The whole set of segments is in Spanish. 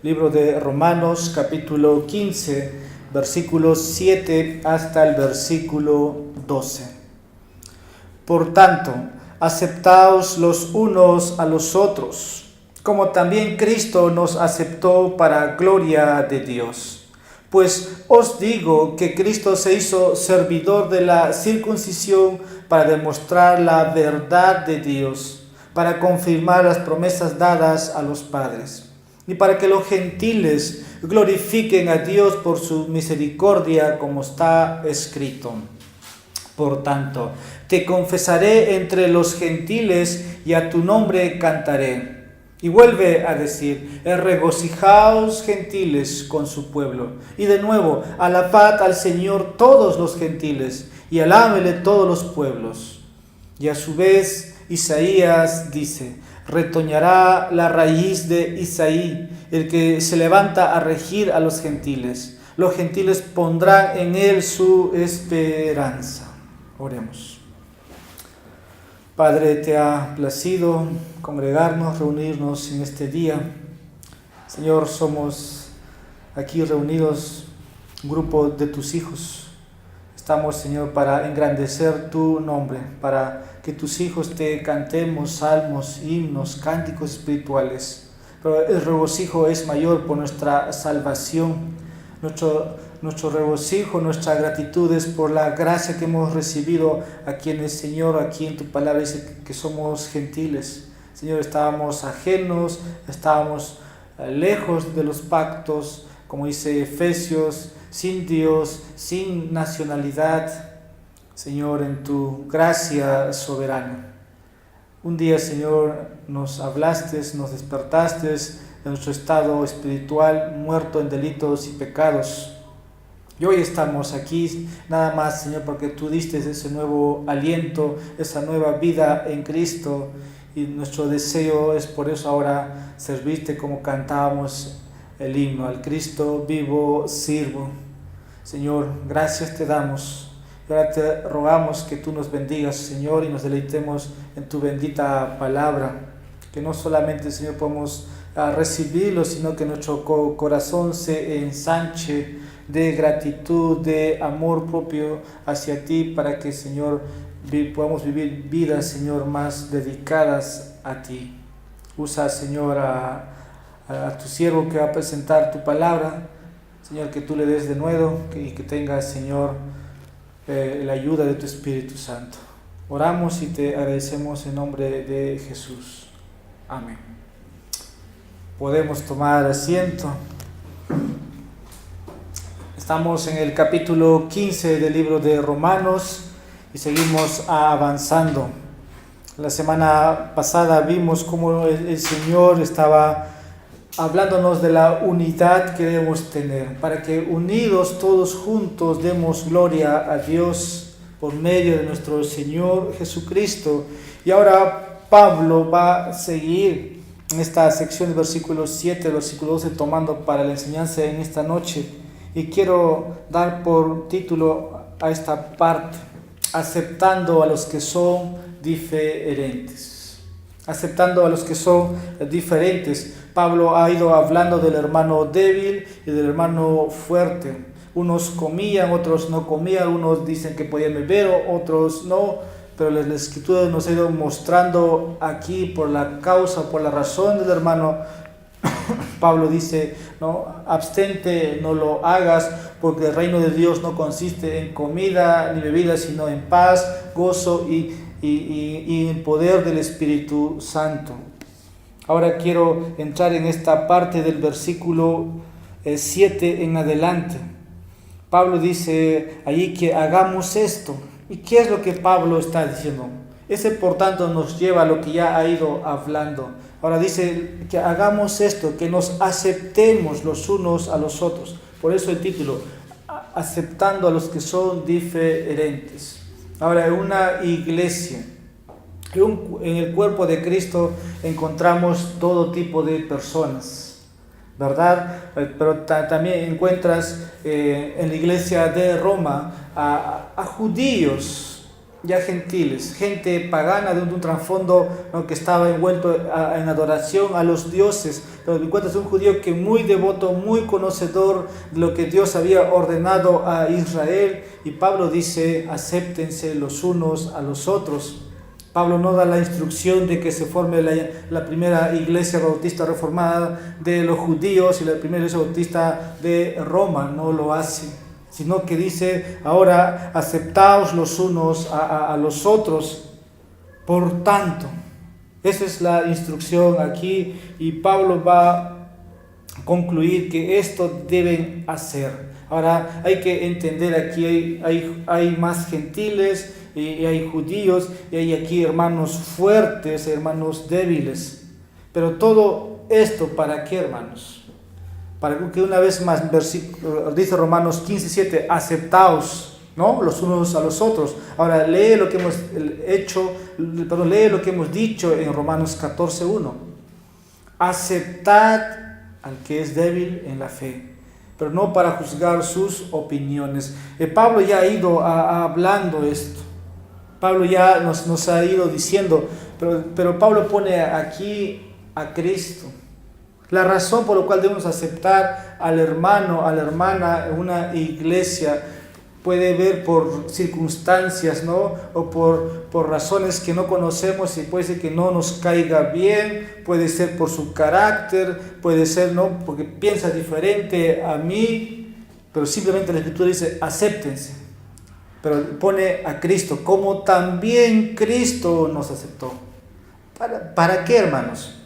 Libro de Romanos, capítulo 15, versículos 7 hasta el versículo 12. Por tanto, aceptaos los unos a los otros, como también Cristo nos aceptó para gloria de Dios. Pues os digo que Cristo se hizo servidor de la circuncisión para demostrar la verdad de Dios, para confirmar las promesas dadas a los padres, y para que los gentiles glorifiquen a Dios por su misericordia, como está escrito. Por tanto, te confesaré entre los gentiles y a tu nombre cantaré. Y vuelve a decir, regocijaos gentiles con su pueblo. Y de nuevo, alabad al Señor todos los gentiles, y alábele todos los pueblos. Y a su vez, Isaías dice, retoñará la raíz de Isaí, el que se levanta a regir a los gentiles. Los gentiles pondrán en él su esperanza. Oremos. Padre, te ha placido congregarnos, reunirnos en este día. Señor, somos aquí reunidos, un grupo de tus hijos. Estamos, Señor, para engrandecer tu nombre, para que tus hijos te cantemos salmos, himnos, cánticos espirituales. Pero el regocijo es mayor por nuestra salvación. Nuestro regocijo, nuestra gratitud es por la gracia que hemos recibido a quienes, Señor, aquí en tu palabra dice que somos gentiles. Señor, estábamos ajenos, estábamos lejos de los pactos, como dice Efesios, sin Dios, sin nacionalidad. Señor, en tu gracia soberana. Un día, Señor, nos hablaste, nos despertaste de nuestro estado espiritual, muerto en delitos y pecados. Y hoy estamos aquí, nada más, Señor, porque tú diste ese nuevo aliento, esa nueva vida en Cristo. Y nuestro deseo es por eso ahora servirte como cantábamos el himno, al Cristo vivo sirvo. Señor, gracias te damos. Y ahora te rogamos que tú nos bendigas, Señor, y nos deleitemos en tu bendita palabra. Que no solamente, Señor, podamos recibirlo, sino que nuestro corazón se ensanche de gratitud, de amor propio hacia ti, para que, Señor, podamos vivir vidas, Señor, más dedicadas a ti. Usa, Señor, a tu siervo que va a presentar tu palabra. Señor, que tú le des de nuevo y que tengas, Señor, la ayuda de tu Espíritu Santo. Oramos y te agradecemos en nombre de Jesús. Amén. Podemos tomar asiento. Estamos en el capítulo 15 del libro de Romanos y seguimos avanzando. La semana pasada vimos cómo el Señor estaba hablándonos de la unidad que debemos tener, para que unidos todos juntos demos gloria a Dios por medio de nuestro Señor Jesucristo. Y ahora Pablo va a seguir en esta sección de versículos 7, versículo 12, tomando para la enseñanza en esta noche. Y quiero dar por título a esta parte, aceptando a los que son diferentes. Aceptando a los que son diferentes. Pablo ha ido hablando del hermano débil y del hermano fuerte. Unos comían, otros no comían, unos dicen que podían beber, otros no, pero la Escritura nos ha ido mostrando aquí por la causa, por la razón del hermano. Pablo dice, no, abstente, no lo hagas, porque el reino de Dios no consiste en comida ni bebida, sino en paz, gozo y en poder del Espíritu Santo. Ahora quiero entrar en esta parte del versículo 7 en adelante. Pablo dice allí que hagamos esto. ¿Y qué es lo que Pablo está diciendo? Ese, por tanto, nos lleva a lo que ya ha ido hablando. Ahora dice que hagamos esto, que nos aceptemos los unos a los otros. Por eso el título, aceptando a los que son diferentes. Ahora, en una iglesia, en el cuerpo de Cristo encontramos todo tipo de personas, ¿verdad? Pero también encuentras en la iglesia de Roma a judíos, ya gentiles, gente pagana de un trasfondo, ¿no?, que estaba envuelto en adoración a los dioses, pero encuentras un judío que muy devoto, muy conocedor de lo que Dios había ordenado a Israel, y Pablo dice: acéptense los unos a los otros. Pablo no da la instrucción de que se forme la primera iglesia bautista reformada de los judíos y la primera iglesia bautista de Roma, no lo hace, sino que dice: ahora aceptaos los unos a los otros. Por tanto, esa es la instrucción aquí, y Pablo va a concluir que esto deben hacer. Ahora hay que entender, aquí hay más gentiles y hay judíos, y hay aquí hermanos fuertes, hermanos débiles. Pero todo esto, ¿para qué, hermanos? Para que, una vez más, dice Romanos 15:7, aceptaos, ¿no?, los unos a los otros. Ahora lee lo que hemos dicho en Romanos 14:1. Aceptad al que es débil en la fe, pero no para juzgar sus opiniones. Pablo ya ha ido hablando esto. Pablo ya nos ha ido diciendo, pero Pablo pone aquí a Cristo. La razón por la cual debemos aceptar al hermano, a la hermana en una iglesia, puede ver por circunstancias, ¿no?, o por razones que no conocemos, y puede ser que no nos caiga bien, puede ser por su carácter, puede ser, ¿no?, porque piensa diferente a mí, pero simplemente la Escritura dice: acéptense. Pero pone a Cristo, como también Cristo nos aceptó. ¿Para qué, hermanos?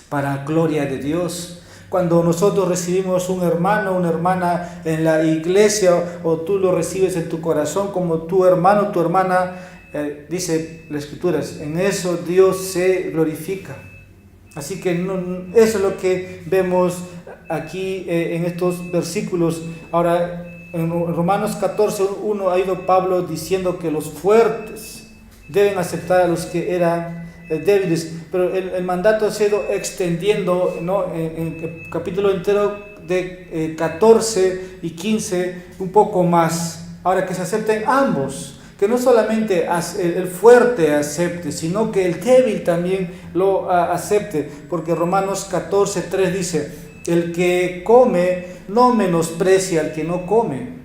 Para gloria de Dios. Cuando nosotros recibimos un hermano, una hermana en la iglesia, o tú lo recibes en tu corazón como tu hermano, tu hermana, dice la Escritura, en eso Dios se glorifica. Así que eso es lo que vemos aquí en estos versículos. Ahora, en Romanos 14:1 ha ido Pablo diciendo que los fuertes deben aceptar a los que eran débiles, pero el mandato se ha ido extendiendo, ¿no?, en el capítulo entero de 14 y 15, un poco más. Ahora, que se acepten ambos, que no solamente el fuerte acepte, sino que el débil también lo acepte, porque Romanos 14:3 dice: el que come no menosprecia al que no come.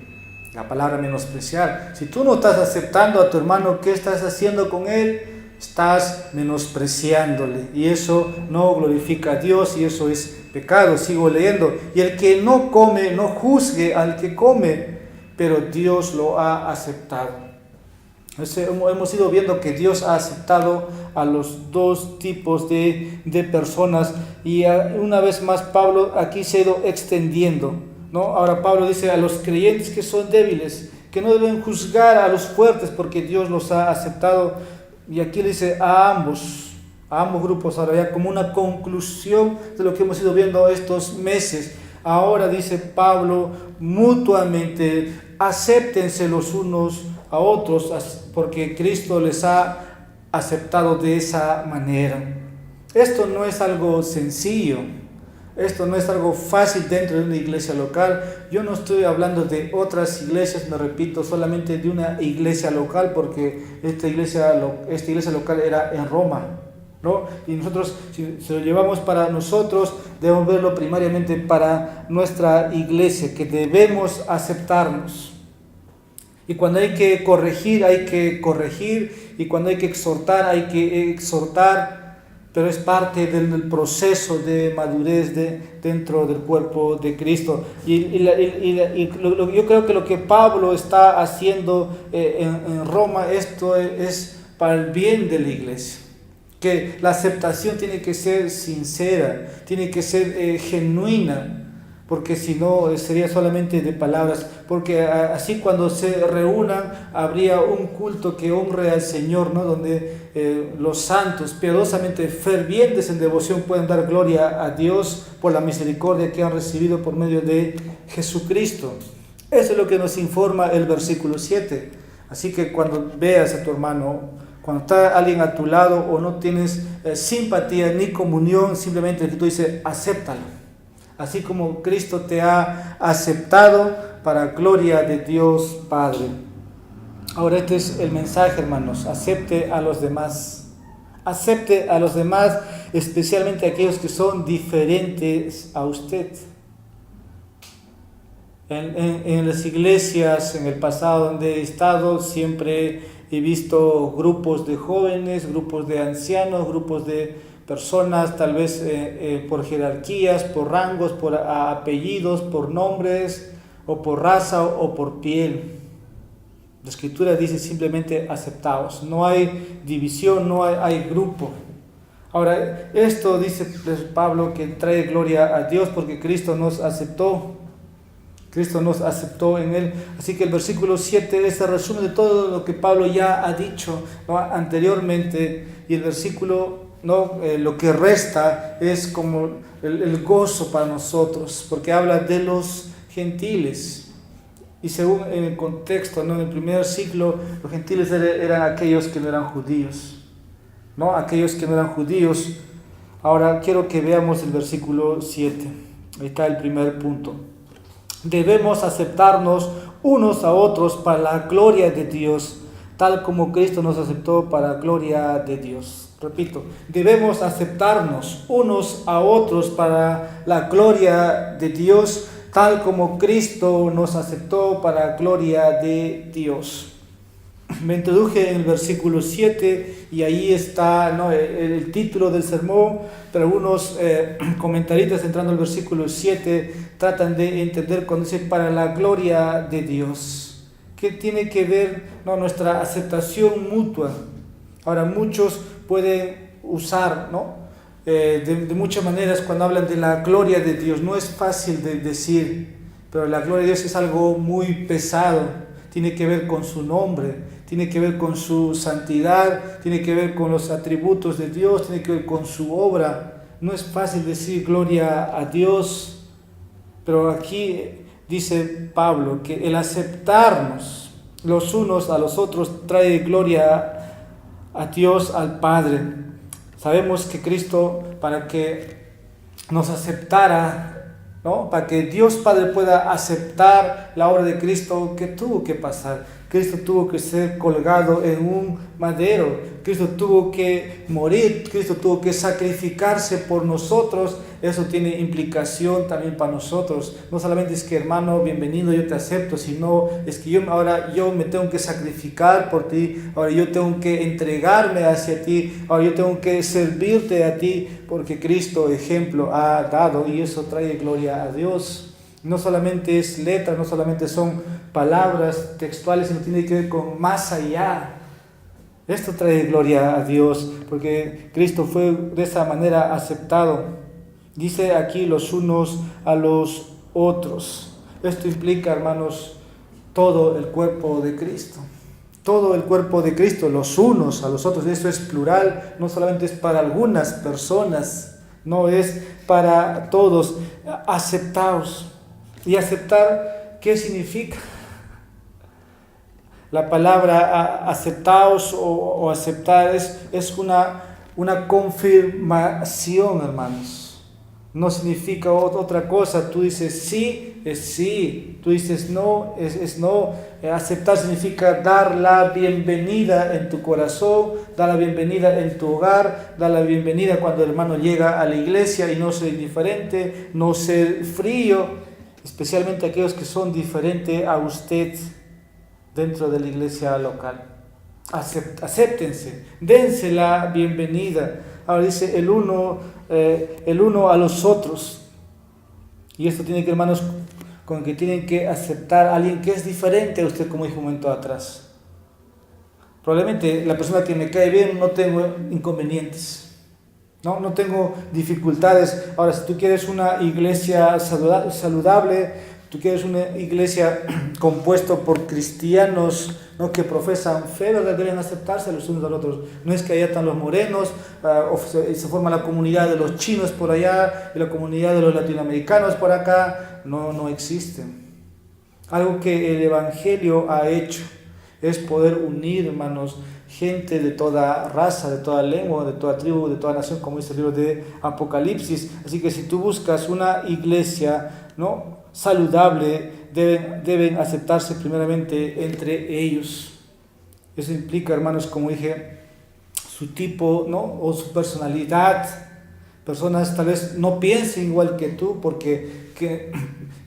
La palabra menospreciar. Si tú no estás aceptando a tu hermano, ¿qué estás haciendo con él? Estás menospreciándole, y eso no glorifica a Dios, y eso es pecado. Sigo leyendo: y el que no come, no juzgue al que come, pero Dios lo ha aceptado. Hemos ido viendo que Dios ha aceptado a los dos tipos de personas, y una vez más Pablo aquí se ha ido extendiendo, ¿no? Ahora Pablo dice a los creyentes que son débiles, que no deben juzgar a los fuertes porque Dios los ha aceptado, y aquí le dice a ambos grupos. Ahora, ya como una conclusión de lo que hemos ido viendo estos meses, ahora dice Pablo: mutuamente acéptense los unos a otros, porque Cristo les ha aceptado de esa manera. Esto no es algo sencillo, esto no es algo fácil dentro de una iglesia local. Yo no estoy hablando de otras iglesias, me repito, solamente de una iglesia local, porque esta iglesia local era en Roma, ¿no? Y nosotros, si lo llevamos para nosotros, debemos verlo primariamente para nuestra iglesia, que debemos aceptarnos. Y cuando hay que corregir, y cuando hay que exhortar, pero es parte del proceso de madurez dentro del cuerpo de Cristo. Yo creo que lo que Pablo está haciendo en Roma, esto es para el bien de la iglesia. Que la aceptación tiene que ser sincera, tiene que ser genuina, porque si no sería solamente de palabras, porque así cuando se reúnan habría un culto que honre al Señor, ¿no?, donde los santos piadosamente fervientes en devoción pueden dar gloria a Dios por la misericordia que han recibido por medio de Jesucristo. Eso es lo que nos informa el versículo 7. Así que cuando veas a tu hermano, cuando está alguien a tu lado, o no tienes simpatía ni comunión, simplemente tú dices: acéptalo. Así como Cristo te ha aceptado, para gloria de Dios Padre. Ahora este es el mensaje, hermanos. Acepte a los demás. Acepte a los demás, especialmente aquellos que son diferentes a usted. En las iglesias, en el pasado donde he estado, siempre he visto grupos de jóvenes, grupos de ancianos, grupos de personas, tal vez por jerarquías, por rangos, por apellidos, por nombres, o por raza o por piel. La Escritura dice simplemente aceptaos. No hay división, no hay grupo. Ahora, esto dice Pablo que trae gloria a Dios porque Cristo nos aceptó. Cristo nos aceptó en Él. Así que el versículo 7 es el resumen de todo lo que Pablo ya ha dicho, ¿no?, anteriormente. Y el versículo, ¿no?, lo que resta es como el gozo para nosotros, porque habla de los gentiles. Y según en el contexto, ¿no?, en el primer siglo, los gentiles eran aquellos que no eran judíos, ¿no? Aquellos que no eran judíos. Ahora quiero que veamos el versículo 7. Ahí está el primer punto. Debemos aceptarnos unos a otros para la gloria de Dios, tal como Cristo nos aceptó para la gloria de Dios. Repito, debemos aceptarnos unos a otros para la gloria de Dios, tal como Cristo nos aceptó para la gloria de Dios. Me introduje en el versículo 7 y ahí está, ¿no?, el título del sermón, pero algunos comentaristas entrando al versículo 7 tratan de entender cuando dice para la gloria de Dios. ¿Qué tiene que ver, ¿no?, nuestra aceptación mutua? Ahora, muchos pueden usar, ¿no?, de muchas maneras cuando hablan de la gloria de Dios. No es fácil de decir, pero la gloria de Dios es algo muy pesado. Tiene que ver con su nombre, tiene que ver con su santidad, tiene que ver con los atributos de Dios, tiene que ver con su obra. No es fácil decir gloria a Dios, pero aquí dice Pablo que el aceptarnos los unos a los otros trae gloria a Dios, al Padre. Sabemos que Cristo, para que nos aceptara, ¿no?, para que Dios Padre pueda aceptar la obra de Cristo, ¿qué tuvo que pasar? Cristo tuvo que ser colgado en un madero, Cristo tuvo que morir, Cristo tuvo que sacrificarse por nosotros. Eso tiene implicación también para nosotros. No solamente es que, hermano, bienvenido, yo te acepto, sino es que ahora yo me tengo que sacrificar por ti, ahora yo tengo que entregarme hacia ti, ahora yo tengo que servirte a ti, porque Cristo ejemplo ha dado, y eso trae gloria a Dios. No solamente es letra, no solamente son palabras textuales, sino tiene que ver con más allá. Esto trae gloria a Dios, porque Cristo fue de esa manera aceptado. Dice aquí los unos a los otros. Esto implica, hermanos, todo el cuerpo de Cristo. Todo el cuerpo de Cristo, los unos a los otros. Eso es plural, no solamente es para algunas personas, no es para todos. Aceptaos. ¿Y aceptar qué significa? La palabra aceptaos o aceptar es una confirmación, hermanos. No significa otra cosa. Tú dices sí, es sí. Tú dices no, es no. Aceptar significa dar la bienvenida en tu corazón, dar la bienvenida en tu hogar, dar la bienvenida cuando el hermano llega a la iglesia y no ser indiferente, no ser frío, especialmente aquellos que son diferentes a usted dentro de la iglesia local. Acéptense, dense la bienvenida. Ahora dice el uno a los otros. Y esto tiene que, hermanos, con que tienen que aceptar a alguien que es diferente a usted, como dije un momento atrás. Probablemente la persona que me cae bien no tengo inconvenientes, no tengo dificultades. Ahora, si tú quieres una iglesia saludable, tú quieres una iglesia compuesta por cristianos, ¿no?, que profesan fe, ¿verdad?, deben aceptarse los unos a los otros. No es que allá están los morenos, o se forma la comunidad de los chinos por allá y la comunidad de los latinoamericanos por acá. No existe. Algo que el Evangelio ha hecho es poder unir, hermanos, gente de toda raza, de toda lengua, de toda tribu, de toda nación, como dice el libro de Apocalipsis. Así que si tú buscas una iglesia, ¿no?, saludable, deben aceptarse primeramente entre ellos. Eso implica, hermanos, como dije, su tipo, ¿no? O su personalidad. Personas tal vez no piensen igual que tú porque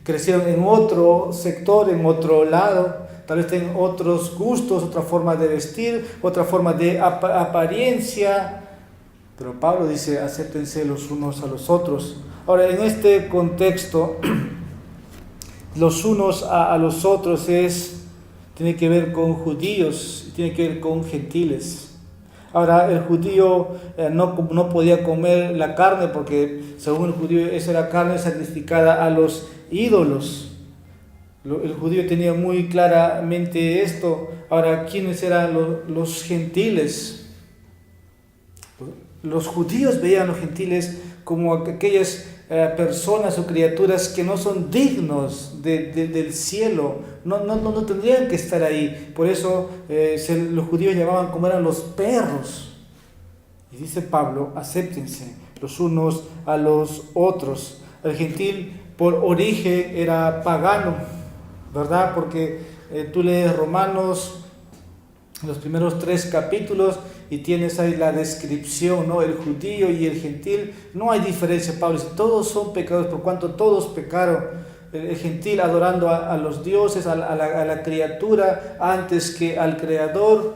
crecieron en otro sector, en otro lado. Tal vez tengan otros gustos, otra forma de vestir, otra forma de apariencia. Pero Pablo dice, acéptense los unos a los otros. Ahora, en este contexto, los unos a los otros tiene que ver con judíos, tiene que ver con gentiles. Ahora, el judío no podía comer la carne porque, según el judío, esa era carne sacrificada a los ídolos. El judío tenía muy claramente esto. Ahora, ¿quiénes eran los gentiles? Los judíos veían a los gentiles como aquellas personas o criaturas que no son dignos del cielo, no tendrían que estar ahí. Por eso los judíos llamaban como eran los perros. Y dice Pablo, acéptense los unos a los otros. El gentil por origen era pagano, ¿verdad? Porque tú lees Romanos, los primeros 3 capítulos, y tienes ahí la descripción, ¿no? El judío y el gentil, no hay diferencia. Pablo dice, todos son pecadores por cuanto todos pecaron. El gentil adorando a los dioses, a la criatura antes que al creador,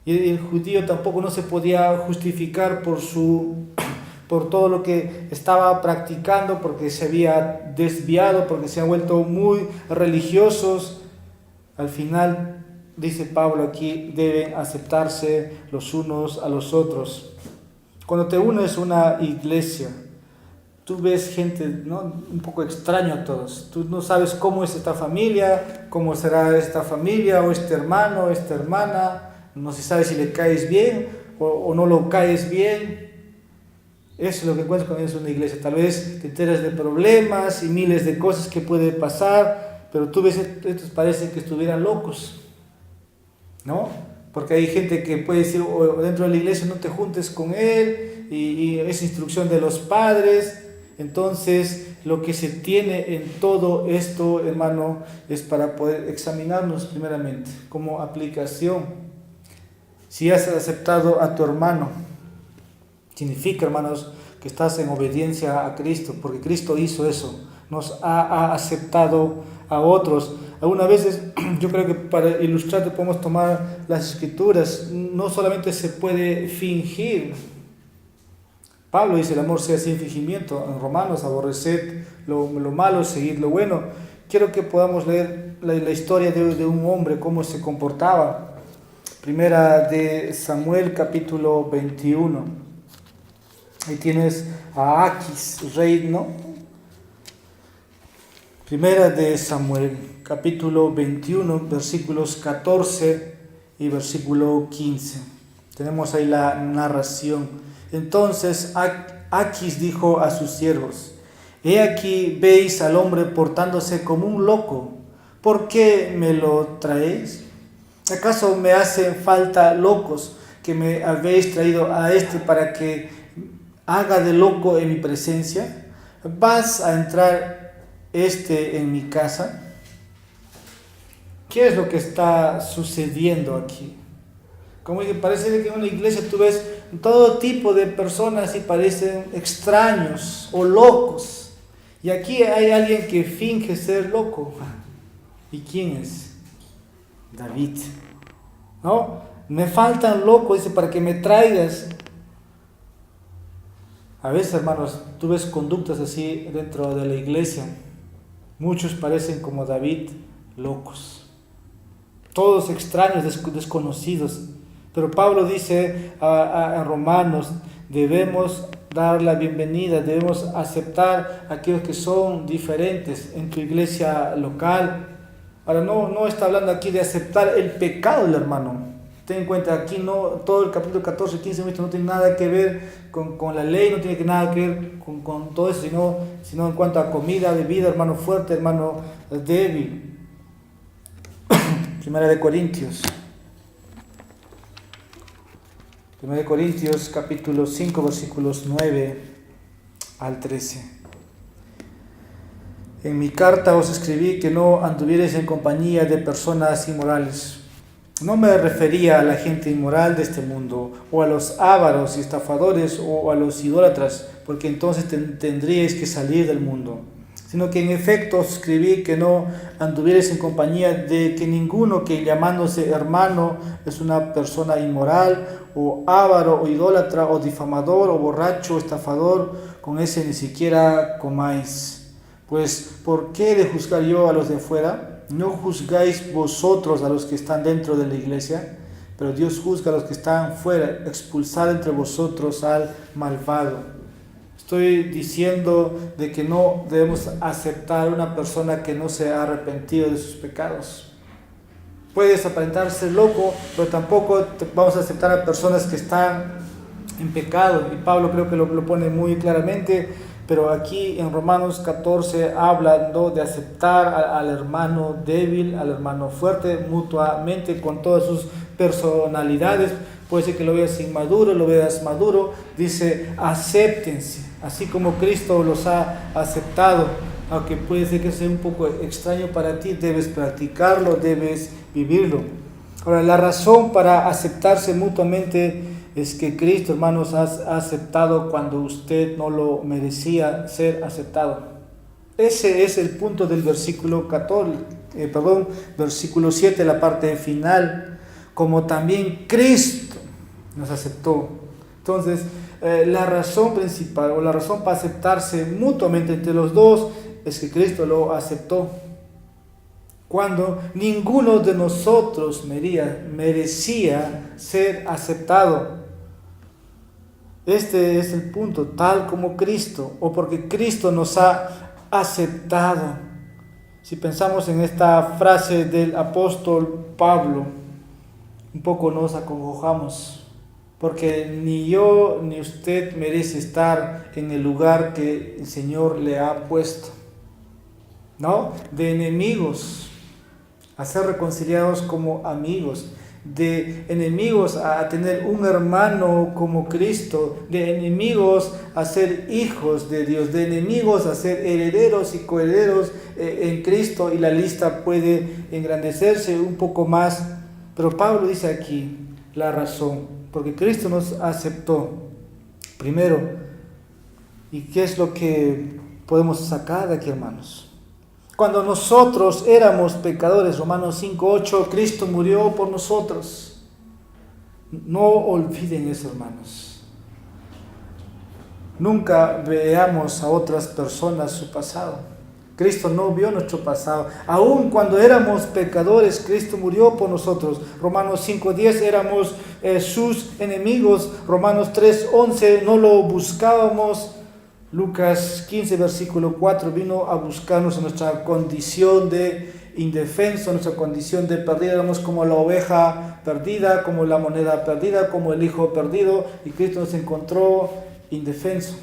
y el judío tampoco no se podía justificar por todo lo que estaba practicando, porque se había desviado, porque se han vuelto muy religiosos. Al final, dice Pablo aquí, deben aceptarse los unos a los otros. Cuando te unes a una iglesia, tú ves gente, ¿no? Un poco extraño a todos. Tú no sabes cómo es esta familia, cómo será esta familia, o este hermano, esta hermana. No se sabe si le caes bien o no lo caes bien. Eso es lo que encuentras cuando vienes a una iglesia. Tal vez te enteras de problemas y miles de cosas que pueden pasar, pero tú ves, estos parecen que estuvieran locos, ¿no? Porque hay gente que puede decir, dentro de la iglesia no te juntes con él, y es instrucción de los padres. Entonces, lo que se tiene en todo esto, hermano, es para poder examinarnos primeramente como aplicación. Si has aceptado a tu hermano, significa, hermanos, que estás en obediencia a Cristo, porque Cristo hizo eso, nos ha aceptado a otros. Algunas veces, yo creo que para ilustrarte podemos tomar las Escrituras. No solamente se puede fingir. Pablo dice, el amor sea sin fingimiento. En Romanos, aborreced lo malo, seguid lo bueno. Quiero que podamos leer la historia de un hombre, cómo se comportaba. Primera de Samuel, capítulo 21. Ahí tienes a Aquis, rey, ¿no? Primera de Samuel, capítulo 21, versículos 14 y versículo 15. Tenemos ahí la narración. Entonces Aquis dijo a sus siervos, he aquí veis al hombre portándose como un loco, ¿por qué me lo traéis? ¿Acaso me hacen falta locos que me habéis traído a este para que haga de loco en mi presencia? ¿Vas a entrar en mi casa? ¿Qué es lo que está sucediendo aquí? Como que parece que en una iglesia tú ves todo tipo de personas y parecen extraños o locos. Y aquí hay alguien que finge ser loco. ¿Y quién es? David. ¿No? Me faltan locos, dice, para que me traigas. A veces, hermanos, tú ves conductas así dentro de la iglesia. Muchos parecen como David, locos. Todos extraños, desconocidos. Pero Pablo dice a Romanos, debemos dar la bienvenida, debemos aceptar a aquellos que son diferentes en tu iglesia local. Ahora, no está hablando aquí de aceptar el pecado del hermano. Ten en cuenta, aquí no, todo el capítulo 14 y 15 no tiene nada que ver con la ley, no tiene nada que ver con todo eso, sino en cuanto a comida, bebida, hermano fuerte, hermano débil. Primera de Corintios, capítulo 5, versículos 9 al 13. En mi carta os escribí que no anduvierais en compañía de personas inmorales, No me refería a la gente inmoral de este mundo, o a los ávaros y estafadores, o a los idólatras, porque entonces tendríais que salir del mundo. Sino que en efecto escribí que no anduvierais en compañía de que ninguno que llamándose hermano es una persona inmoral, o avaro, o idólatra, o difamador, o borracho, o estafador, con ese ni siquiera comáis. Pues, ¿por qué he de juzgar yo a los de fuera? ¿No juzgáis vosotros a los que están dentro de la iglesia? Pero Dios juzga a los que están fuera. Expulsad entre vosotros al malvado. Estoy diciendo de que no debemos aceptar a una persona que no se ha arrepentido de sus pecados. Puedes aparentarse loco, pero tampoco vamos a aceptar a personas que están en pecado. Y Pablo creo que lo pone muy claramente. Pero aquí en Romanos 14 hablando de aceptar al hermano débil, al hermano fuerte, mutuamente, con todas sus personalidades. Puede ser que lo veas inmaduro, lo veas maduro. Dice, acéptense, así como Cristo los ha aceptado. Aunque puede ser que sea un poco extraño para ti, debes practicarlo, debes vivirlo. Ahora, la razón para aceptarse mutuamente es que Cristo, hermanos, ha aceptado cuando usted no lo merecía ser aceptado. Ese es el punto del versículo 7, la parte final, como también Cristo nos aceptó. Entonces, la razón principal o la razón para aceptarse mutuamente entre los dos es que Cristo lo aceptó. Cuando ninguno de nosotros merecía ser aceptado. Este es el punto, tal como Cristo, o porque Cristo nos ha aceptado. Si pensamos en esta frase del apóstol Pablo, un poco nos acongojamos, porque ni yo ni usted merece estar en el lugar que el Señor le ha puesto, ¿no? De enemigos a ser reconciliados como amigos, de enemigos a tener un hermano como Cristo, de enemigos a ser hijos de Dios, de enemigos a ser herederos y coherederos en Cristo, y la lista puede engrandecerse un poco más. Pero Pablo dice aquí la razón, porque Cristo nos aceptó primero. ¿Y qué es lo que podemos sacar de aquí, hermanos? Cuando nosotros éramos pecadores, Romanos 5:8, Cristo murió por nosotros. No olviden eso, hermanos. Nunca veamos a otras personas su pasado. Cristo no vio nuestro pasado. Aun cuando éramos pecadores, Cristo murió por nosotros. Romanos 5:10, éramos sus enemigos. Romanos 3:11, no lo buscábamos. Lucas 15, versículo 4, vino a buscarnos en nuestra condición de indefenso, en nuestra condición de perdida. Éramos como la oveja perdida, como la moneda perdida, como el hijo perdido, y Cristo nos encontró indefenso.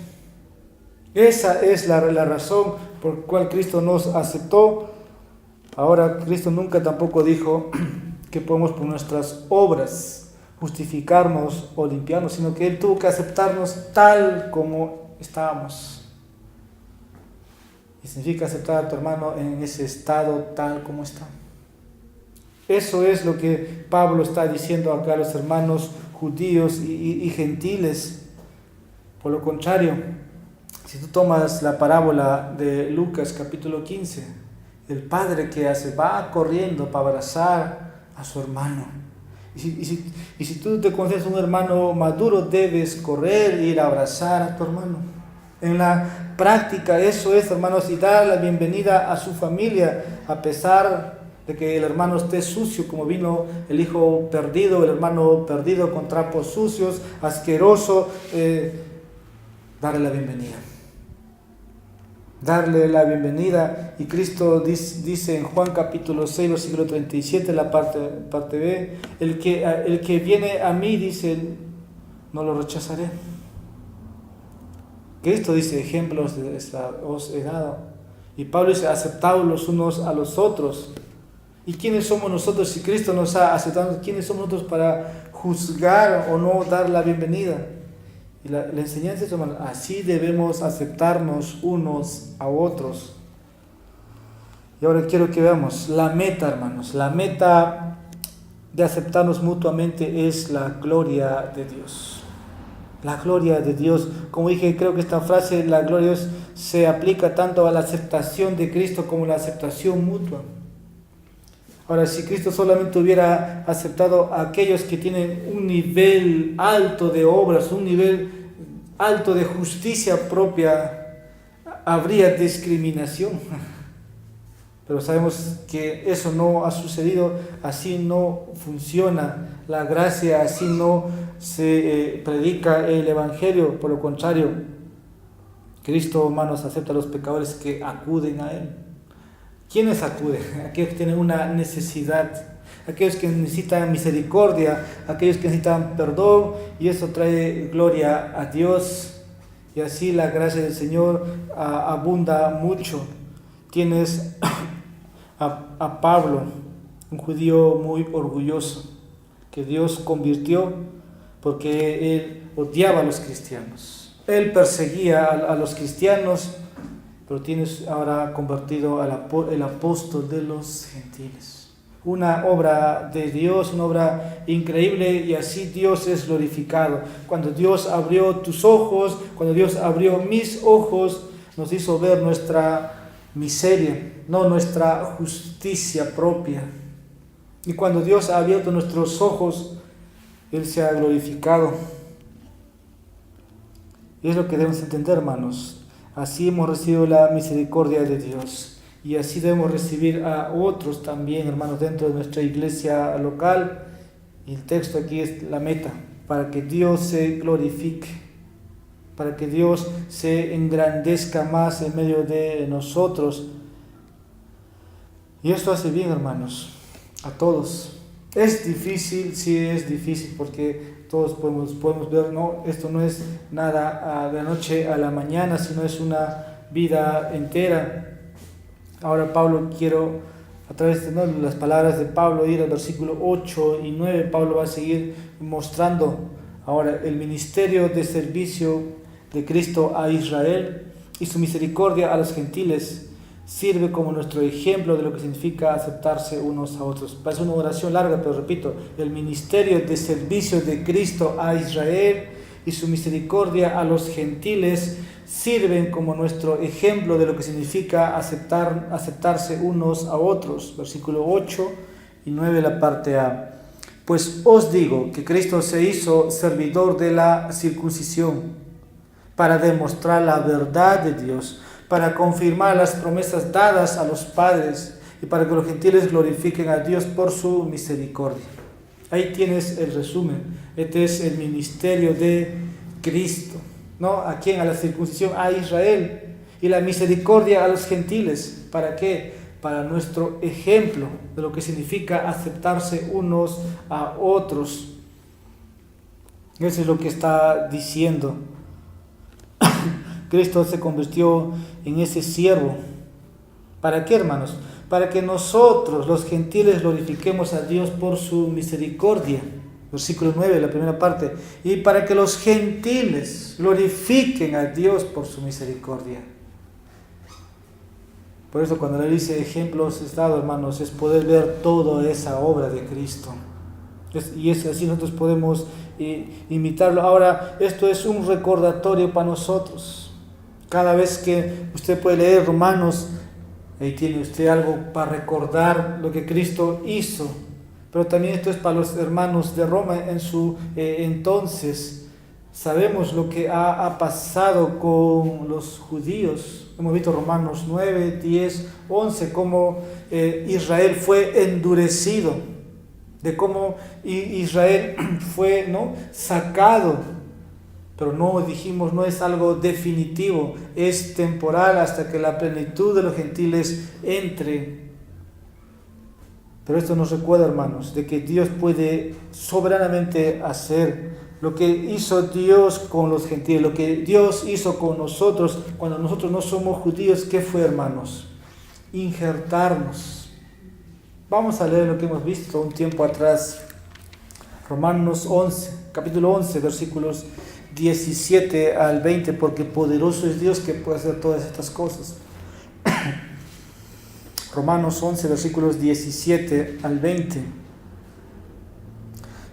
Esa es la razón por la cual Cristo nos aceptó. Ahora, Cristo nunca tampoco dijo que podemos por nuestras obras justificarnos o limpiarnos, sino que Él tuvo que aceptarnos tal como estábamos. Y significa aceptar a tu hermano en ese estado tal como está. Eso es lo que Pablo está diciendo acá a los hermanos judíos y gentiles. Por lo contrario, si tú tomas la parábola de Lucas capítulo 15, el padre que hace, va corriendo para abrazar a su hermano. Y si tú te consideras un hermano maduro, debes correr e ir a abrazar a tu hermano. En la práctica eso es, hermanos, y dar la bienvenida a su familia, a pesar de que el hermano esté sucio, como vino el hijo perdido, el hermano perdido con trapos sucios, asqueroso, darle la bienvenida. Darle la bienvenida. Y Cristo dice en Juan capítulo 6, versículo 37, la parte B, el que viene a mí, dice, no lo rechazaré. Cristo dice, ejemplos os he dado. Y Pablo dice, aceptaos los unos a los otros. ¿Y quiénes somos nosotros si Cristo nos ha aceptado? ¿Quiénes somos nosotros para juzgar o no dar la bienvenida? Y la enseñanza es, hermano, así debemos aceptarnos unos a otros. Y ahora quiero que veamos la meta, hermanos. La meta de aceptarnos mutuamente es la gloria de Dios. La gloria de Dios, como dije, creo que esta frase, la gloria de Dios, se aplica tanto a la aceptación de Cristo como a la aceptación mutua. Ahora, si Cristo solamente hubiera aceptado a aquellos que tienen un nivel alto de obras, un nivel alto de justicia propia, habría discriminación. Pero sabemos que eso no ha sucedido, así no funciona la gracia, así no se predica el Evangelio. Por lo contrario, Cristo, hermanos, acepta a los pecadores que acuden a Él. ¿Quiénes acuden? Aquellos que tienen una necesidad, aquellos que necesitan misericordia, aquellos que necesitan perdón, y eso trae gloria a Dios, y así la gracia del Señor abunda mucho. Tienes a Pablo, un judío muy orgulloso, que Dios convirtió porque él odiaba a los cristianos. Él perseguía a los cristianos, pero tienes ahora convertido el apóstol de los gentiles. Una obra de Dios, una obra increíble, y así Dios es glorificado. Cuando Dios abrió tus ojos, cuando Dios abrió mis ojos, nos hizo ver nuestra miseria, no nuestra justicia propia. Y cuando Dios ha abierto nuestros ojos, Él se ha glorificado. Y es lo que debemos entender, hermanos. Así hemos recibido la misericordia de Dios. Y así debemos recibir a otros también, hermanos, dentro de nuestra iglesia local. Y el texto aquí es la meta, para que Dios se glorifique, para que Dios se engrandezca más en medio de nosotros. Y esto hace bien, hermanos, a todos. Es difícil, sí es difícil, porque todos podemos ver, no, esto no es nada de la noche a la mañana, sino es una vida entera. Ahora Pablo, quiero, a través de las palabras de Pablo, ir al versículo 8 y 9, Pablo va a seguir mostrando ahora el ministerio de servicio de Cristo a Israel y su misericordia a los gentiles. Sirve como nuestro ejemplo de lo que significa aceptarse unos a otros. Parece una oración larga, pero repito, el ministerio de servicio de Cristo a Israel y su misericordia a los gentiles sirven como nuestro ejemplo de lo que significa aceptarse unos a otros. Versículo 8 y 9, la parte A. Pues os digo que Cristo se hizo servidor de la circuncisión para demostrar la verdad de Dios, para confirmar las promesas dadas a los padres y para que los gentiles glorifiquen a Dios por su misericordia. Ahí tienes el resumen. Este es el ministerio de Cristo, ¿no? ¿A quién? A la circuncisión, a Israel, y la misericordia a los gentiles. ¿Para qué? Para nuestro ejemplo de lo que significa aceptarse unos a otros. Eso es lo que está diciendo. Cristo se convirtió en ese siervo. ¿Para qué, hermanos? Para que nosotros, los gentiles, glorifiquemos a Dios por su misericordia. Versículo 9, la primera parte. Y para que los gentiles glorifiquen a Dios por su misericordia. Por eso cuando le dice ejemplos dado, hermanos, es poder ver toda esa obra de Cristo. Y es así nosotros podemos imitarlo. Ahora, esto es un recordatorio para nosotros. Cada vez que usted puede leer Romanos, ahí tiene usted algo para recordar lo que Cristo hizo. Pero también esto es para los hermanos de Roma en su entonces. Sabemos lo que ha pasado con los judíos. Hemos visto Romanos 9, 10, 11, cómo Israel fue endurecido, de cómo Israel fue, ¿no?, sacado. Pero no dijimos, no es algo definitivo, es temporal hasta que la plenitud de los gentiles entre. Pero esto nos recuerda, hermanos, de que Dios puede soberanamente hacer lo que hizo Dios con los gentiles, lo que Dios hizo con nosotros cuando nosotros no somos judíos. ¿Qué fue, hermanos? Injertarnos. Vamos a leer lo que hemos visto un tiempo atrás. Romanos 11, capítulo 11, versículos 17 al 20, porque poderoso es Dios que puede hacer todas estas cosas. Romanos 11, versículos 17 al 20.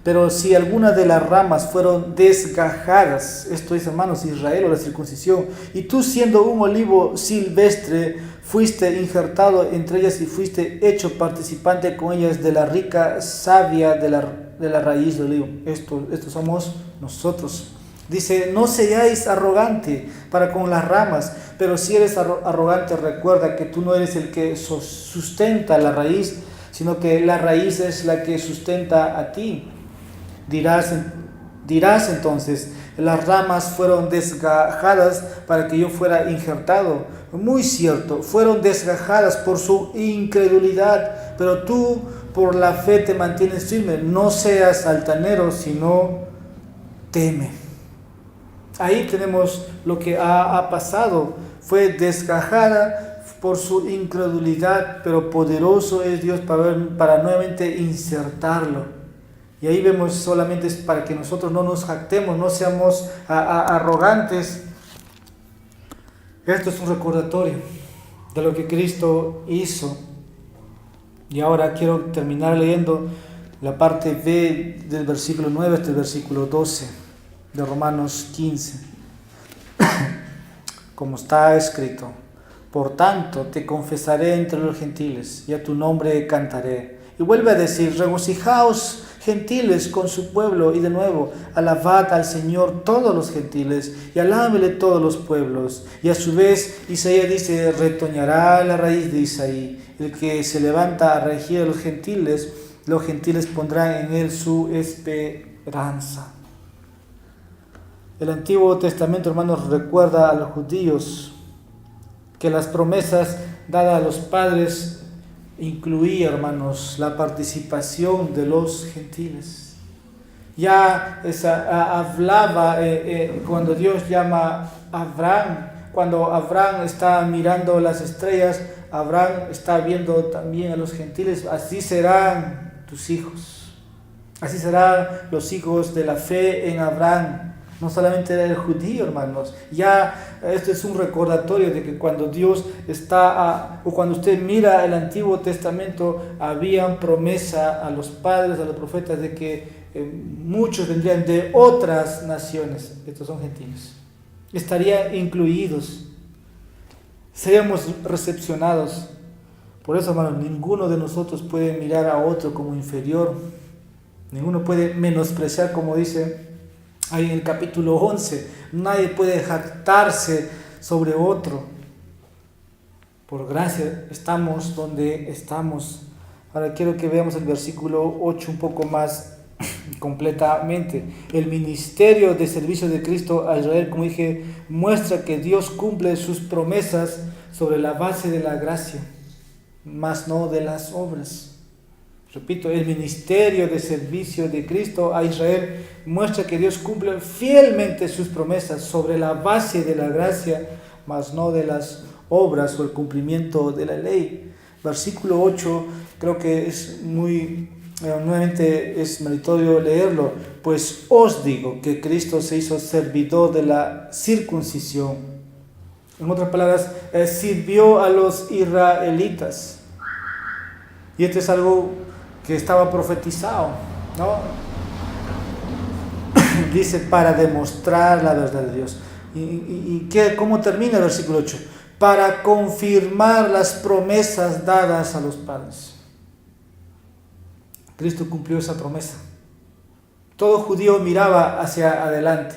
Pero si alguna de las ramas fueron desgajadas, esto es, hermanos, Israel o la circuncisión, y tú siendo un olivo silvestre, fuiste injertado entre ellas y fuiste hecho participante con ellas de la rica savia de la raíz del olivo. Esto somos nosotros. Dice, no seáis arrogante para con las ramas, pero si eres arrogante, recuerda que tú no eres el que sustenta la raíz, sino que la raíz es la que sustenta a ti. Dirás entonces, las ramas fueron desgajadas para que yo fuera injertado. Muy cierto, fueron desgajadas por su incredulidad, pero tú por la fe te mantienes firme. No seas altanero, sino teme. Ahí tenemos lo que ha pasado. Fue desgajada por su incredulidad, pero poderoso es Dios para nuevamente insertarlo. Y ahí vemos, solamente es para que nosotros no nos jactemos, no seamos arrogantes. Esto es un recordatorio de lo que Cristo hizo. Y ahora quiero terminar leyendo la parte B del versículo 9 hasta el versículo 12 de Romanos 15. Como está escrito: por tanto te confesaré entre los gentiles, y a tu nombre cantaré. Y vuelve a decir: regocijaos, gentiles, con su pueblo. Y de nuevo: alabad al Señor todos los gentiles, y alábele todos los pueblos. Y a su vez Isaías dice: retoñará la raíz de Isaí, el que se levanta a regir a los gentiles pondrán en él su esperanza. El Antiguo Testamento, hermanos, recuerda a los judíos que las promesas dadas a los padres incluía, hermanos, la participación de los gentiles. Ya hablaba cuando Dios llama a Abraham, cuando Abraham está mirando las estrellas, Abraham está viendo también a los gentiles. Así serán tus hijos, así serán los hijos de la fe en Abraham. No solamente era el judío, hermanos. Ya esto es un recordatorio de que cuando Dios o cuando usted mira el Antiguo Testamento, habían promesa a los padres, a los profetas, de que muchos vendrían de otras naciones. Estos son gentiles. Estarían incluidos. Seríamos recepcionados. Por eso, hermanos, ninguno de nosotros puede mirar a otro como inferior. Ninguno puede menospreciar, como dice ahí en el capítulo 11, nadie puede jactarse sobre otro. Por gracia estamos donde estamos. Ahora quiero que veamos el versículo 8 un poco más completamente. El ministerio de servicio de Cristo a Israel, como dije, muestra que Dios cumple sus promesas sobre la base de la gracia, más no de las obras. Repito, el ministerio de servicio de Cristo a Israel muestra que Dios cumple fielmente sus promesas sobre la base de la gracia, mas no de las obras o el cumplimiento de la ley. Versículo 8, creo que es nuevamente es meritorio leerlo. Pues os digo que Cristo se hizo servidor de la circuncisión. En otras palabras, sirvió a los israelitas. Y esto es algo que estaba profetizado, ¿no? Dice, para demostrar la verdad de Dios. ¿Cómo termina el versículo 8? Para confirmar las promesas dadas a los padres. Cristo cumplió esa promesa. Todo judío miraba hacia adelante.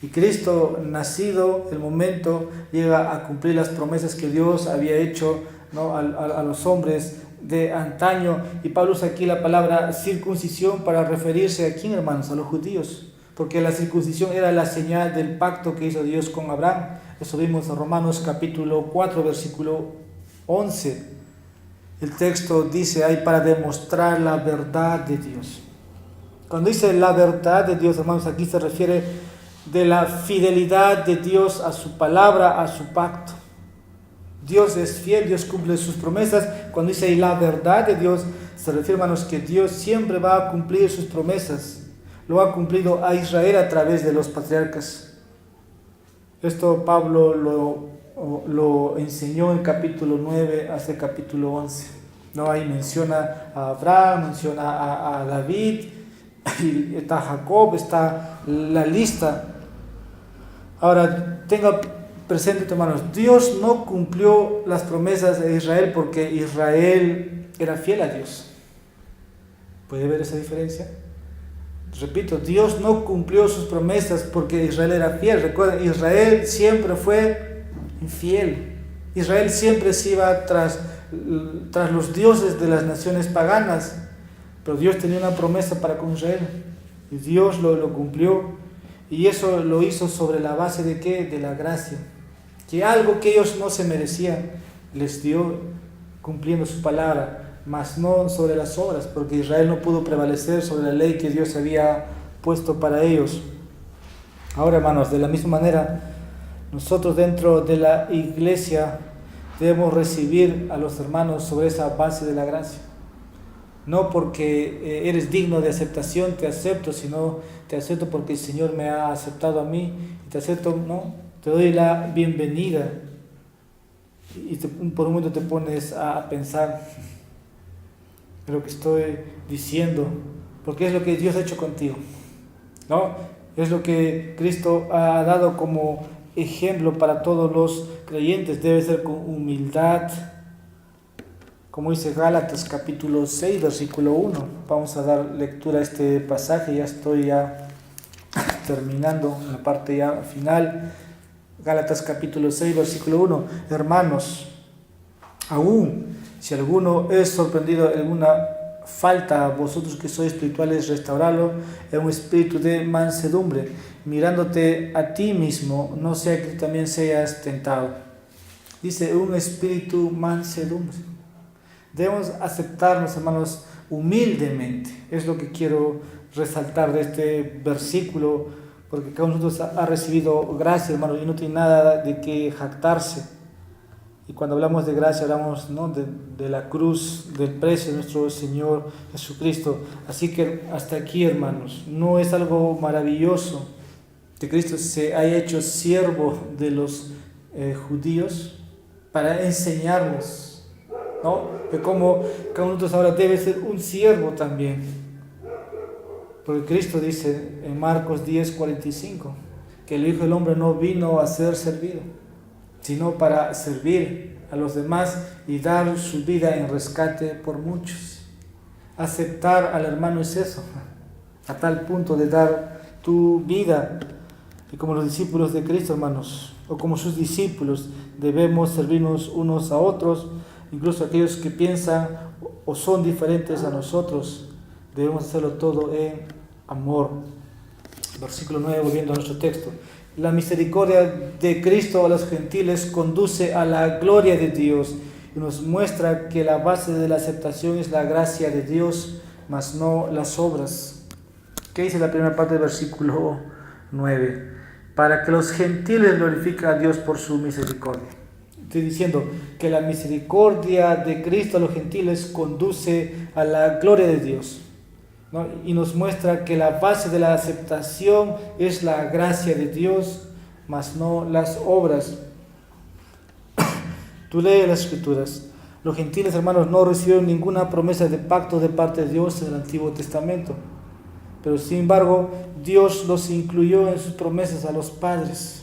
Y Cristo, nacido el momento, llega a cumplir las promesas que Dios había hecho, ¿no? a los hombres de antaño. Y Pablo usa aquí la palabra circuncisión para referirse a quién, hermanos, a los judíos, porque la circuncisión era la señal del pacto que hizo Dios con Abraham. Eso vimos en Romanos capítulo 4 versículo 11. El texto dice ahí, para demostrar la verdad de Dios. Cuando dice la verdad de Dios, hermanos, aquí se refiere de la fidelidad de Dios a su palabra, a su pacto. Dios es fiel, Dios cumple sus promesas. Cuando dice la verdad de Dios, se refiere, hermanos, que Dios siempre va a cumplir sus promesas. Lo ha cumplido a Israel a través de los patriarcas. Esto Pablo lo enseñó en capítulo 9 hasta el capítulo 11. ¿No? Ahí menciona a Abraham, menciona a David, y está Jacob, está la lista. Ahora, tenga presente, hermanos, Dios no cumplió las promesas de Israel porque Israel era fiel a Dios. ¿Puede ver esa diferencia? Repito, Dios no cumplió sus promesas porque Israel era fiel. Recuerden, Israel siempre fue infiel. Israel siempre se iba tras los dioses de las naciones paganas. Pero Dios tenía una promesa para con Israel. Y Dios lo cumplió. Y eso lo hizo sobre la base de ¿qué? De la gracia. Que algo que ellos no se merecían, les dio cumpliendo su palabra. Mas no sobre las obras, porque Israel no pudo prevalecer sobre la ley que Dios había puesto para ellos. Ahora, hermanos, de la misma manera, nosotros dentro de la iglesia debemos recibir a los hermanos sobre esa base de la gracia. No porque eres digno de aceptación, te acepto, sino te acepto porque el Señor me ha aceptado a mí, y te acepto, no, te doy la bienvenida. Y por un momento te pones a pensar lo que estoy diciendo, porque es lo que Dios ha hecho contigo, ¿no? Es lo que Cristo ha dado como ejemplo para todos los creyentes. Debe ser con humildad, como dice Gálatas capítulo 6, versículo 1. Vamos a dar lectura a este pasaje, ya estoy terminando en la parte ya final. Gálatas capítulo 6, versículo 1. Hermanos, aún si alguno es sorprendido en alguna falta, vosotros que sois espirituales, restaurarlo en un espíritu de mansedumbre, mirándote a ti mismo, no sea que también seas tentado. Dice, un espíritu mansedumbre. Debemos aceptarnos, hermanos, humildemente. Es lo que quiero resaltar de este versículo, porque cada uno de nosotros ha recibido gracia, hermanos, y no tiene nada de qué jactarse. Y cuando hablamos de gracia, hablamos, ¿no?, de la cruz, del precio de nuestro Señor Jesucristo. Así que hasta aquí, hermanos, no es algo maravilloso que Cristo se haya hecho siervo de los judíos para enseñarnos, ¿no?, de cómo cada uno de nosotros ahora debe ser un siervo también. Porque Cristo dice en Marcos 10:45 que el Hijo del Hombre no vino a ser servido, sino para servir a los demás y dar su vida en rescate por muchos. Aceptar al hermano es eso, a tal punto de dar tu vida. Y como los discípulos de Cristo, hermanos, o como sus discípulos, debemos servirnos unos a otros, incluso aquellos que piensan o son diferentes a nosotros, debemos hacerlo todo en amor. Versículo 9, volviendo a nuestro texto. La misericordia de Cristo a los gentiles conduce a la gloria de Dios y nos muestra que la base de la aceptación es la gracia de Dios, mas no las obras. ¿Qué dice la primera parte del versículo 9? Para que los gentiles glorifiquen a Dios por su misericordia. Estoy diciendo que la misericordia de Cristo a los gentiles conduce a la gloria de Dios, ¿no? Y nos muestra que la base de la aceptación es la gracia de Dios, mas no las obras. Tú lees las Escrituras. Los gentiles, hermanos, no recibieron ninguna promesa de pacto de parte de Dios en el Antiguo Testamento. Pero sin embargo, Dios los incluyó en sus promesas a los padres.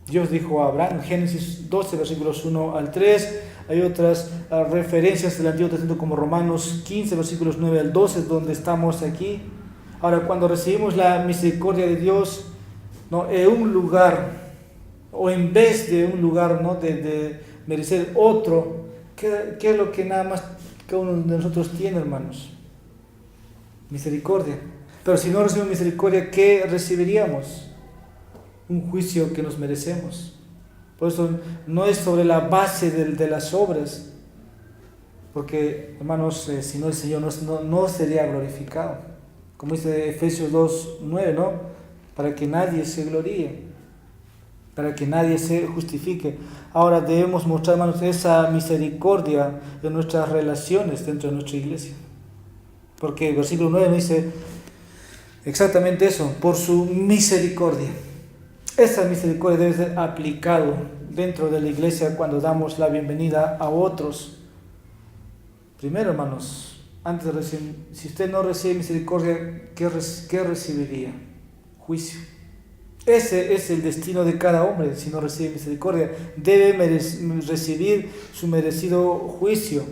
Dios dijo a Abraham en Génesis 12, versículos 1 al 3. Hay otras referencias del Antiguo Testamento como Romanos 15, versículos 9 al 12, donde estamos aquí. Ahora, cuando recibimos la misericordia de Dios, ¿no?, en un lugar, o en vez de un lugar, ¿no?, de merecer otro, ¿qué es lo que nada más cada uno de nosotros tiene, hermanos? Misericordia. Pero si no recibimos misericordia, ¿qué recibiríamos? Un juicio que nos merecemos. Por eso no es sobre la base de las obras, porque, hermanos, si no, el Señor no sería glorificado. Como dice Efesios 2:9, ¿no? Para que nadie se gloríe, para que nadie se justifique. Ahora debemos mostrar, hermanos, esa misericordia en nuestras relaciones dentro de nuestra iglesia. Porque el versículo 9 dice exactamente eso, por su misericordia. Esa misericordia debe ser aplicado dentro de la iglesia cuando damos la bienvenida a otros. Primero, hermanos, antes de recibir, si usted no recibe misericordia, ¿qué recibiría? Juicio. Ese es el destino de cada hombre si no recibe misericordia. Debe recibir su merecido juicio.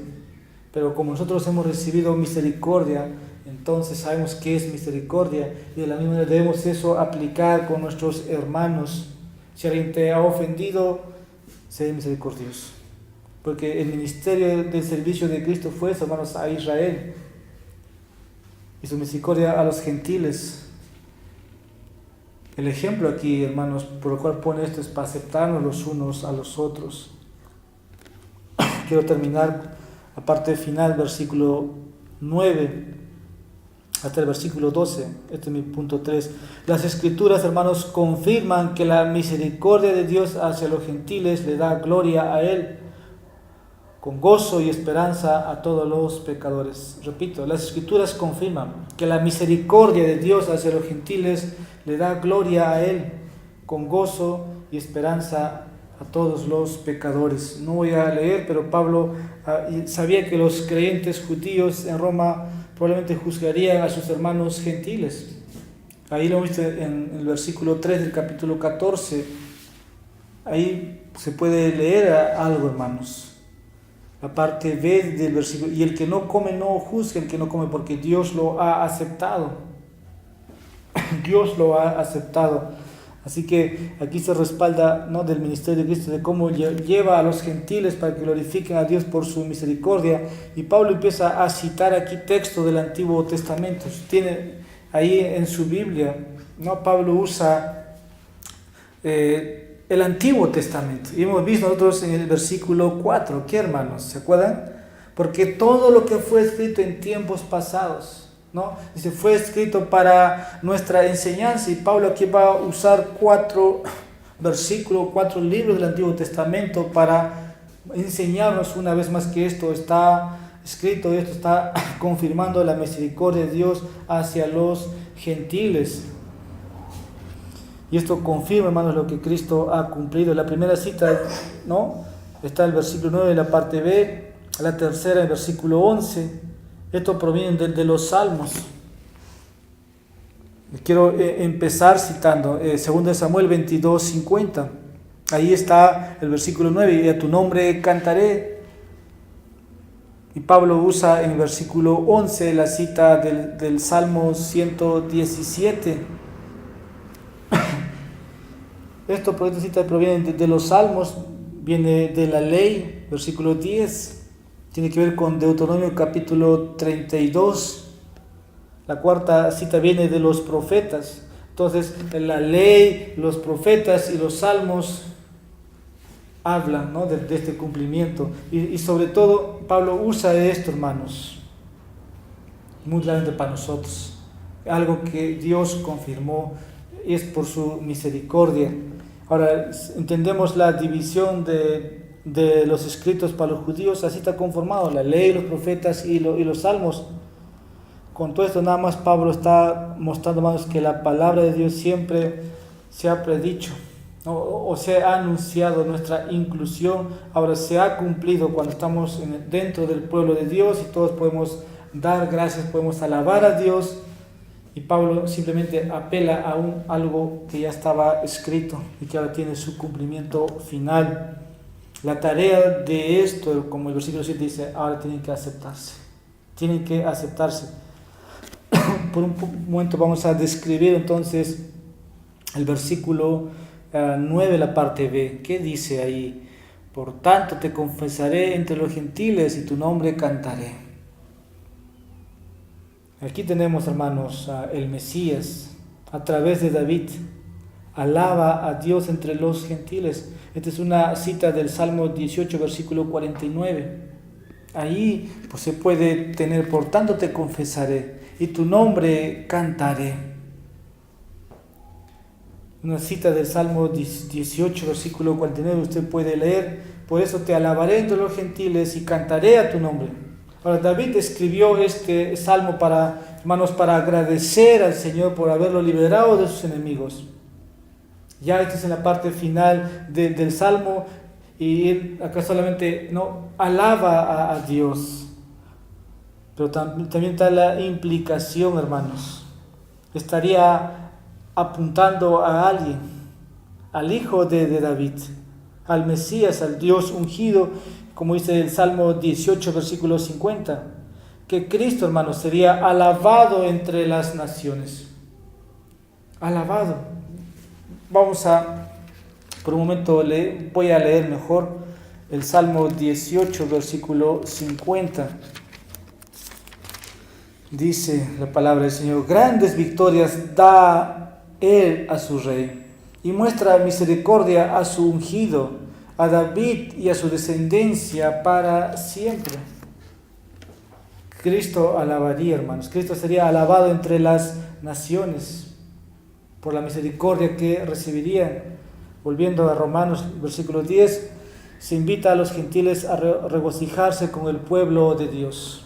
Pero como nosotros hemos recibido misericordia, entonces sabemos qué es misericordia, y de la misma manera debemos eso aplicar con nuestros hermanos. Si alguien te ha ofendido, sé misericordioso. Porque el ministerio del servicio de Cristo fue, hermanos, a Israel, y su misericordia a los gentiles. El ejemplo aquí, hermanos, por el cual pone esto es para aceptarnos los unos a los otros. Quiero terminar la parte final, versículo 9 hasta el versículo 12. Este es mi punto 3. Las Escrituras, hermanos, confirman que la misericordia de Dios hacia los gentiles le da gloria a Él, con gozo y esperanza a todos los pecadores. Repito, las Escrituras confirman que la misericordia de Dios hacia los gentiles le da gloria a Él, con gozo y esperanza a todos los pecadores. No voy a leer, pero Pablo sabía que los creyentes judíos en Roma probablemente juzgarían a sus hermanos gentiles. Ahí lo viste en el versículo 3 del capítulo 14. Ahí se puede leer algo, hermanos. La parte B del versículo: y el que no come no juzgue el que no come, porque Dios lo ha aceptado. Dios lo ha aceptado. Así que aquí se respalda, ¿no?, del ministerio de Cristo, de cómo lleva a los gentiles para que glorifiquen a Dios por su misericordia. Y Pablo empieza a citar aquí textos del Antiguo Testamento. Tiene ahí en su Biblia, ¿no?, Pablo usa el Antiguo Testamento. Y hemos visto nosotros en el versículo 4, ¿qué, hermanos? ¿Se acuerdan? Porque todo lo que fue escrito en tiempos pasados, ¿no?, dice, fue escrito para nuestra enseñanza. Y Pablo aquí va a usar 4 versículos, 4 libros del Antiguo Testamento para enseñarnos una vez más que esto está escrito, y esto está confirmando la misericordia de Dios hacia los gentiles. Y esto confirma, hermanos, lo que Cristo ha cumplido. La primera cita, ¿no?, está el versículo 9 de la parte B, la tercera el versículo 11. Esto proviene de los Salmos. Quiero empezar citando 2 Samuel 22:50. Ahí está el versículo 9: y a tu nombre cantaré. Y Pablo usa en el versículo 11 la cita del Salmo 117. Esto, por esta cita, proviene de los Salmos, viene de la ley, versículo 10. Tiene que ver con Deuteronomio capítulo 32. La cuarta cita viene de los profetas. Entonces, la ley, los profetas y los salmos hablan, ¿no?, de este cumplimiento. Y sobre todo, Pablo usa esto, hermanos, muy claramente para nosotros. Algo que Dios confirmó, es por su misericordia. Ahora, entendemos la división de los escritos para los judíos. Así está conformado: la ley, los profetas y los salmos. Con todo esto, nada más Pablo está mostrando, hermanos, que la palabra de Dios siempre se ha predicho, ¿no?, o se ha anunciado nuestra inclusión. Ahora se ha cumplido cuando estamos dentro del pueblo de Dios, y todos podemos dar gracias, podemos alabar a Dios. Y Pablo simplemente apela a algo que ya estaba escrito y que ahora tiene su cumplimiento final. La tarea de esto, como el versículo 7 dice, ahora tienen que aceptarse. Tienen que aceptarse. Por un momento vamos a describir entonces el versículo 9, la parte B. ¿Qué dice ahí? Por tanto te confesaré entre los gentiles y tu nombre cantaré. Aquí tenemos, hermanos, el Mesías a través de David. Alaba a Dios entre los gentiles. Esta es una cita del Salmo 18, versículo 49. Ahí pues se puede tener: por tanto te confesaré y tu nombre cantaré. Una cita del Salmo 18, versículo 49, usted puede leer: por eso te alabaré entre los gentiles y cantaré a tu nombre. Ahora, David escribió este salmo para, hermanos, para agradecer al Señor por haberlo liberado de sus enemigos. Ya esto es en la parte final del salmo, y él acá solamente no alaba a Dios. pero también está la implicación, hermanos. Estaría apuntando a alguien, al hijo de David, al Mesías, al Dios ungido, como dice el Salmo 18, versículo 50, que Cristo, hermanos, sería alabado entre las naciones. Alabado. Vamos a, por un momento, voy a leer mejor el Salmo 18, versículo 50. Dice la palabra del Señor: grandes victorias da Él a su rey, y muestra misericordia a su ungido, a David y a su descendencia para siempre. Cristo alabaría, hermanos. Cristo sería alabado entre las naciones por la misericordia que recibiría. Volviendo a Romanos, versículo 10, se invita a los gentiles a regocijarse con el pueblo de Dios.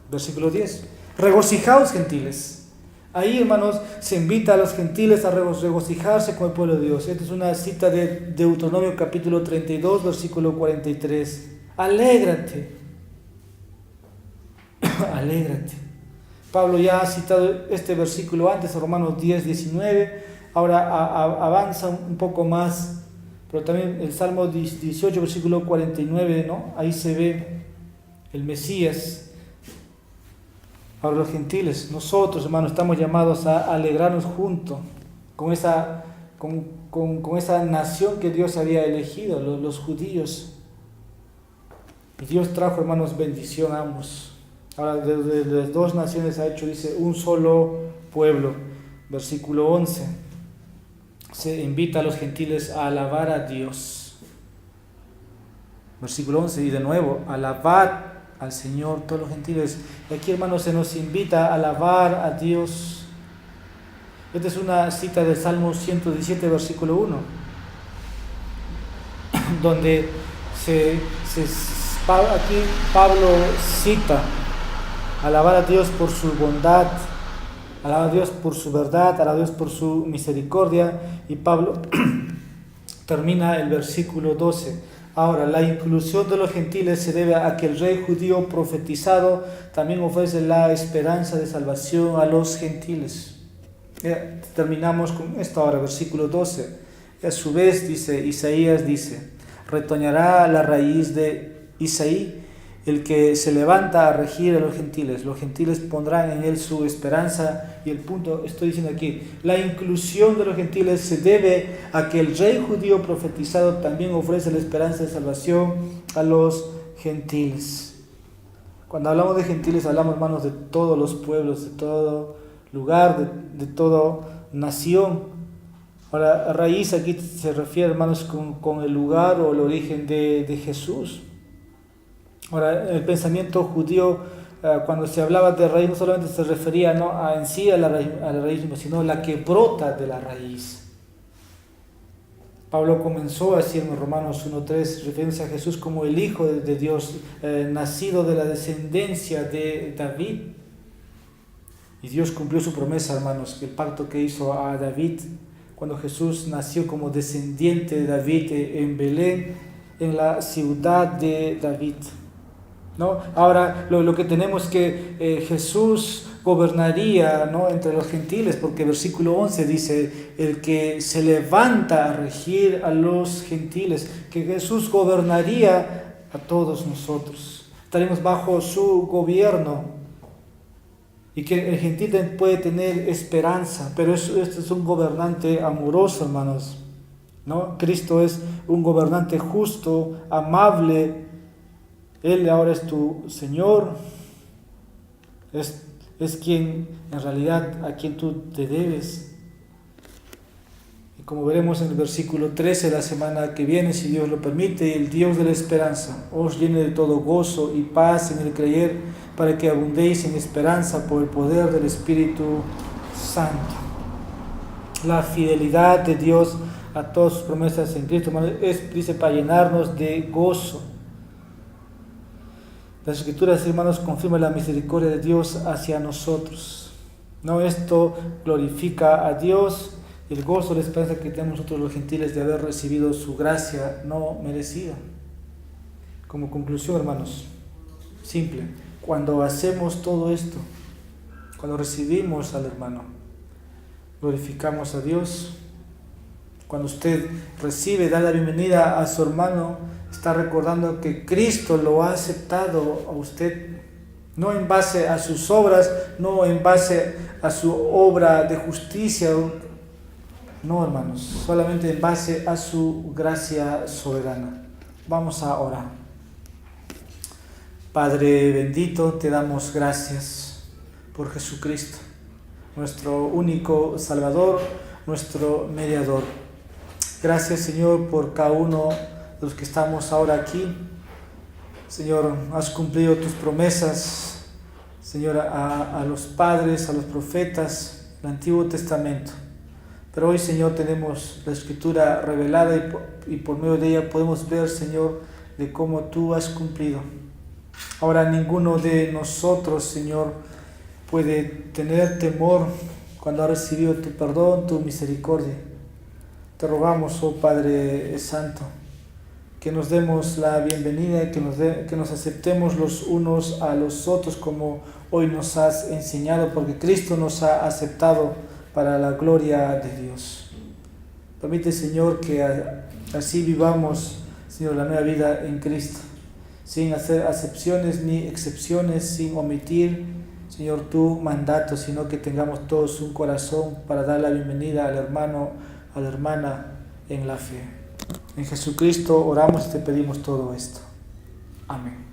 Versículo 10. Regocijaos, gentiles. Ahí, hermanos, se invita a los gentiles a regocijarse con el pueblo de Dios. Esta es una cita de Deuteronomio capítulo 32, versículo 43. Alégrate. Alégrate. Pablo ya ha citado este versículo antes, Romanos 10, 19. Ahora avanza un poco más, pero también el Salmo 18, versículo 49, ¿no? Ahí se ve el Mesías. Ahora los gentiles, nosotros, hermanos, estamos llamados a alegrarnos junto con esa nación que Dios había elegido, los judíos. Y Dios trajo, hermanos, bendición a ambos. Ahora de las dos naciones ha hecho, dice, un solo pueblo. Versículo 11. Se invita a los gentiles a alabar a Dios. Versículo 11, y de nuevo, alabad al Señor, todos los gentiles. Y aquí, hermanos, se nos invita a alabar a Dios. Esta es una cita del Salmo 117, versículo 1, donde aquí Pablo cita alabar a Dios por su bondad, alabar a Dios por su verdad, alabar a Dios por su misericordia. Y Pablo termina el versículo 12. Ahora, la inclusión de los gentiles se debe a que el rey judío profetizado también ofrece la esperanza de salvación a los gentiles. Terminamos con esto ahora, versículo 12. A su vez, dice Isaías, dice: retoñará la raíz de Isaí, el que se levanta a regir a los gentiles pondrán en él su esperanza. Y el punto, estoy diciendo aquí, la inclusión de los gentiles se debe a que el rey judío profetizado también ofrece la esperanza de salvación a los gentiles. Cuando hablamos de gentiles, hablamos, hermanos, de todos los pueblos, de todo lugar, de toda nación. Ahora, raíz aquí se refiere, hermanos, con el lugar o el origen de Jesús. Ahora, el pensamiento judío, cuando se hablaba de raíz, no solamente se refería, ¿no?, en sí a la raíz, sino la que brota de la raíz. Pablo comenzó así en Romanos 1:3, refiriéndose a Jesús como el Hijo de Dios, nacido de la descendencia de David. Y Dios cumplió su promesa, hermanos, el pacto que hizo a David, cuando Jesús nació como descendiente de David en Belén, en la ciudad de David, ¿no? Ahora lo que tenemos es que Jesús gobernaría, ¿no?, entre los gentiles, porque versículo 11 dice: el que se levanta a regir a los gentiles, que Jesús gobernaría a todos nosotros, estaremos bajo su gobierno, y que el gentil puede tener esperanza. Pero este es un gobernante amoroso, hermanos, ¿no? Cristo es un gobernante justo, amable. Él ahora es tu Señor, es quien, en realidad, a quien tú te debes. Y como veremos en el versículo 13, la semana que viene, si Dios lo permite, el Dios de la esperanza os llene de todo gozo y paz en el creer, para que abundéis en esperanza por el poder del Espíritu Santo. La fidelidad de Dios a todas sus promesas en Cristo, hermano, dice, para llenarnos de gozo. Las Escrituras, hermanos, confirman la misericordia de Dios hacia nosotros, ¿no? Esto glorifica a Dios, y el gozo, la esperanza que tenemos nosotros los gentiles de haber recibido su gracia no merecida. Como conclusión, hermanos, simple: cuando hacemos todo esto, cuando recibimos al hermano, glorificamos a Dios. Cuando usted recibe, da la bienvenida a su hermano, está recordando que Cristo lo ha aceptado a usted, no en base a sus obras, no en base a su obra de justicia, no, hermanos, solamente en base a su gracia soberana. Vamos a orar. Padre bendito, te damos gracias por Jesucristo, nuestro único Salvador, nuestro mediador. Gracias, Señor, por cada uno de los que estamos ahora aquí. Señor, has cumplido tus promesas, Señor, a los padres, a los profetas del Antiguo Testamento. Pero hoy, Señor, tenemos la Escritura revelada y por medio de ella podemos ver, Señor, de cómo tú has cumplido. Ahora ninguno de nosotros, Señor, puede tener temor cuando ha recibido tu perdón, tu misericordia. Te rogamos, oh Padre Santo, que nos demos la bienvenida, que nos aceptemos los unos a los otros como hoy nos has enseñado, porque Cristo nos ha aceptado para la gloria de Dios. Permite, Señor, que así vivamos, Señor, la nueva vida en Cristo, sin hacer acepciones ni excepciones, sin omitir, Señor, tu mandato, sino que tengamos todos un corazón para dar la bienvenida al hermano, a la hermana en la fe. En Jesucristo oramos y te pedimos todo esto. Amén.